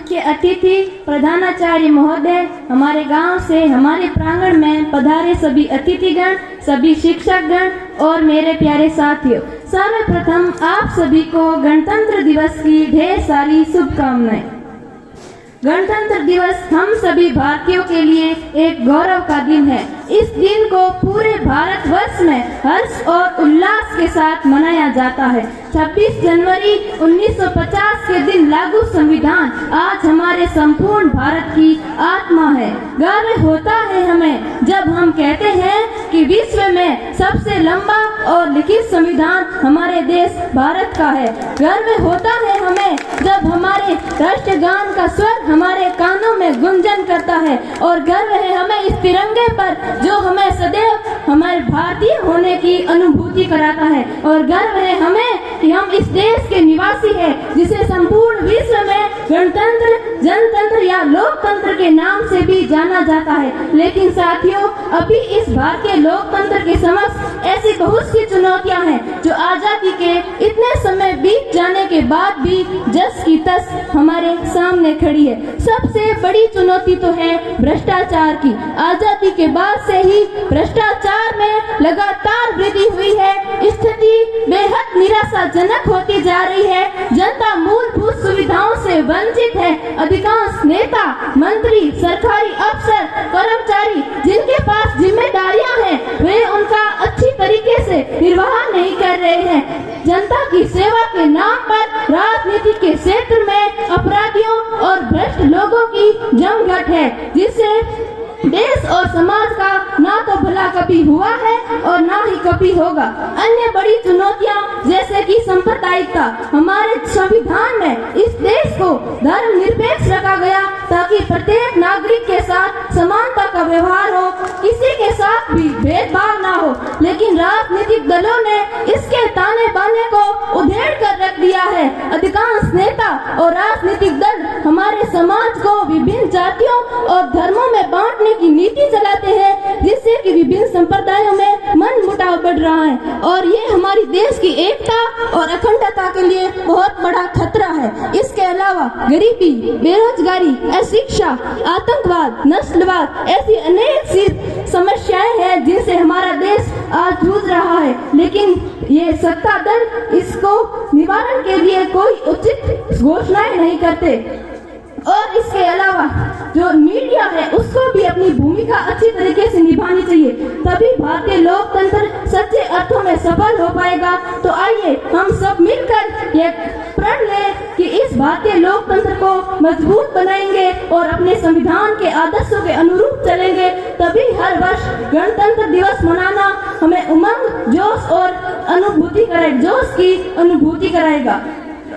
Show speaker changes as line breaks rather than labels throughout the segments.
मुख्य अतिथि प्रधानाचार्य महोदय, हमारे गांव से हमारे प्रांगण में पधारे सभी अतिथिगण, सभी शिक्षकगण और मेरे प्यारे साथियों, सर्वप्रथम आप सभी को गणतंत्र दिवस की ढेर सारी शुभकामनाएं। गणतंत्र दिवस हम सभी भारतीयों के लिए एक गौरव का दिन है। इस दिन को पूरे भारतवर्ष में हर्ष और उल्लास के साथ मनाया जाता है। 26 जनवरी 1950 के दिन लागू संविधान आज हमारे संपूर्ण भारत की आत्मा है। गर्व होता है हमें जब हम कहते हैं कि विश्व में सबसे लंबा और लिखित संविधान हमारे देश भारत का है। गर्व होता है हमें जब हमारे राष्ट्रगान का स्वर हमारे कानों में गुंजन करता है, और गर्व है हमें इस तिरंगे पर जो हमें सदैव हमारे भारतीय होने की अनुभूति कराता है, और गर्व है हमें कि हम इस देश के निवासी हैं, जिसे संपूर्ण विश्व में गणतंत्र, जनतंत्र या लोकतंत्र के नाम से भी जाना जाता है। लेकिन साथियों, अभी इस भारतीय लोकतंत्र के समक्ष ऐसी बहुत सी चुनौतियां हैं जो आजादी के इतने समय बीत जाने के बाद भी जस की तस हमारे सामने खड़ी है। सबसे बड़ी चुनौती तो है भ्रष्टाचार की। आजादी के बाद से ही भ्रष्टाचार में लगातार वृद्धि हुई है। स्थिति बेहद निराशाजनक होती जा रही है। जनता मूलभूत सुविधाओं से वंचित है। अधिकांश नेता, मंत्री, सरकारी अफसर, कर्मचारी जिनके पास जिम्मेदारियां हैं, वे उनका अच्छी तरीके से निर्वाह नहीं कर रहे हैं। जनता की सेवा के नाम पर राजनीति के क्षेत्र में अपराधियों और भ्रष्ट लोगों की जमघट है, जिससे देश और समाज का ना तो भला कभी हुआ है और ना ही कभी होगा। अन्य बड़ी चुनौतियां जैसे कि सांप्रदायिकता। हमारे संविधान में इस देश को धर्मनिरपेक्ष रखा गया ताकि प्रत्येक नागरिक के साथ समानता का व्यवहार हो, किसी के साथ भी भेदभाव ना हो। लेकिन राजनीतिक दलों ने इसके ताने बाने को उधेड़ कर रख दिया है। अधिकांश नेता और राजनीतिक दल हमारे समाज को विभिन्न जातियों और धर्मों में बांटने की नीति चलाते हैं, जिससे कि विभिन्न संप्रदायों में मन मुटाव बढ़ रहा है, और ये हमारी देश की एकता और अखंडता के लिए बहुत बड़ा खतरा है। इसके अलावा गरीबी, बेरोजगारी, अशिक्षा, आतंकवाद, नस्लवाद ऐसी अनेक सी समस्याएं हैं जिनसे हमारा देश आज जूझ रहा है। लेकिन ये सत्ता दल इसको निवारण के लिए कोई उचित घोषणाएं नहीं करते। और इसके अलावा जो मीडिया है उसको भी अपनी भूमिका अच्छी तरीके से निभानी चाहिए, तभी भारतीय लोकतंत्र सच्चे अर्थों में सफल हो पाएगा। तो आइए हम सब मिलकर ये प्रण लें कि इस भारतीय लोकतंत्र को मजबूत बनाएंगे और अपने संविधान के आदर्शों के अनुरूप चलेंगे। तभी हर वर्ष गणतंत्र दिवस मनाना हमें उमंग, जोश और जोश की अनुभूति कराएगा।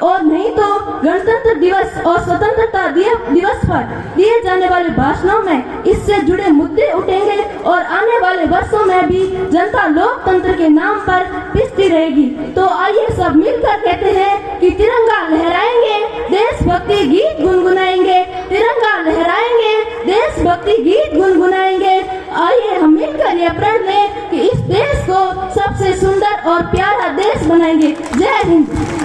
और नहीं तो गणतंत्र दिवस और स्वतंत्रता दिवस पर दिए जाने वाले भाषणों में इससे जुड़े मुद्दे उठेंगे, और आने वाले वर्षों में भी जनता लोकतंत्र के नाम पर पिसती रहेगी। तो आइए सब मिलकर कहते हैं कि तिरंगा लहराएंगे, देशभक्ति गीत गुनगुनाएंगे, तिरंगा लहराएंगे, देशभक्ति गीत गुनगुनाएंगे। आइए हम मिलकर यह प्रण लें कि इस देश को सबसे सुंदर और प्यारा देश बनाएंगे। जय हिंद।